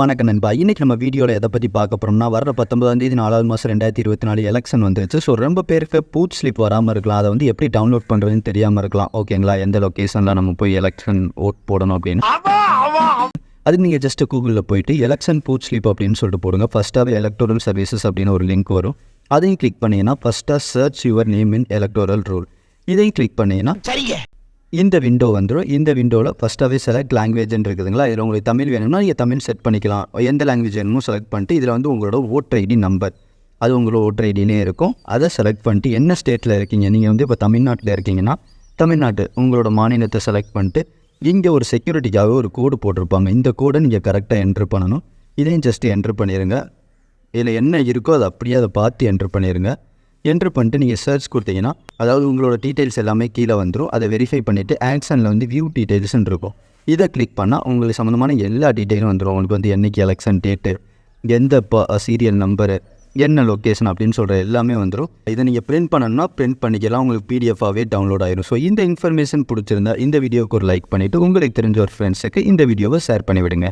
வணக்கம் நண்பா. இன்னைக்கு நம்ம வீடியோவில் எதை பற்றி பார்க்க போகிறோம்னா, வர 19ஆம் தேதி 4வது மாதம் 2024 எலெக்ஷன் வந்துருச்சு. ஸோ ரொம்ப பேருக்கு பூத் ஸ்லிப் வராமல் இருக்கலாம். அதை வந்து எப்படி டவுன்லோட் பண்ணுறதுன்னு தெரியாமல் இருக்கலாம். ஓகேங்களா, எந்த லொக்கேஷனில் நம்ம போய் எலெக்ஷன் ஓட் போடணும் அப்படின்னு. அதுக்கு நீங்கள் ஜஸ்ட் கூகுளில் போயிட்டு எலெக்ஷன் பூத் ஸ்லிப் அப்படின்னு சொல்லிட்டு போடுங்க. ஃபஸ்ட்டாகவே எலக்டோரல் சர்வீசஸ் அப்படின்னு ஒரு லிங்க் வரும். அதையும் கிளிக் பண்ணிங்கன்னா ஃபஸ்ட்டாக search your name in electoral roll. இதையும் கிளிக் பண்ணிங்கன்னா இந்த விண்டோ வந்துடும். இந்த விண்டோவில் ஃபஸ்ட்டாகவே செலக்ட் லாங்குவேஜ்னு இருக்குதுங்களா. இதில் உங்களுக்கு தமிழ் வேணும்னா நீங்கள் தமிழ் செட் பண்ணிக்கலாம். எந்த லாங்குவேஜ் வேணுமோ செலக்ட் பண்ணிட்டு இதில் வந்து உங்களோட ஓட்டர் ஐடி நம்பர், அது உங்களோட ஓட்டர் ஐடினே இருக்கும். அதை செலக்ட் பண்ணிட்டு என்ன ஸ்டேட்டில் இருக்கீங்க, நீங்கள் வந்து இப்போ தமிழ்நாட்டில் இருக்கீங்கன்னா தமிழ்நாட்டு உங்களோட மாநிலத்தை செலக்ட் பண்ணிட்டு இங்கே ஒரு செக்யூரிட்டிக்காக ஒரு கோடு போட்டிருப்பாங்க. இந்த கோடை நீங்கள் கரெக்டாக என்ட்ரு பண்ணணும். இதையும் ஜஸ்ட்டு என்ட்ரு பண்ணிடுங்க. இதில் என்ன இருக்கோ அதை அப்படியே அதை பார்த்து என்ட்ரு பண்ணிடுங்க. என்ட்ரு பண்ணிட்டு நீங்கள் சர்ச் கொடுத்தீங்கன்னா அதாவது உங்களோட டீட்டெயில்ஸ் எல்லாமே கீழே வந்துடும். அதை வெரிஃபை பண்ணிவிட்டு ஆக்ஷனில் வந்து வியூ டீட்டெயில்ஸ்ன்னு இருக்கும். இதை கிளிக் பண்ணால் உங்களுக்கு சம்மந்தமான எல்லா டீட்டெயிலும் வந்துடும். உங்களுக்கு வந்து என்றைக்கு எலெக்ஷன் டேட்டு, எந்த சீரியல் நம்பரு, என்ன லொக்கேஷன் அப்படின்னு சொல்கிற எல்லாமே வந்துடும். இதை நீங்கள் பிரிண்ட் பண்ணணும்னா பிரிண்ட் பண்ணிக்கலாம். உங்களுக்கு பிடிஎஃபாகவே டவுன்லோட் ஆயிடும். ஸோ இந்த இன்ஃபர்மேஷன் பிடிச்சிருந்தா இந்த வீடியோவுக்கு ஒரு லைக் பண்ணிவிட்டு உங்களுக்கு தெரிஞ்ச ஒரு ஃப்ரெண்ட்ஸுக்கு இந்த வீடியோவை ஷேர் பண்ணிவிடுங்க.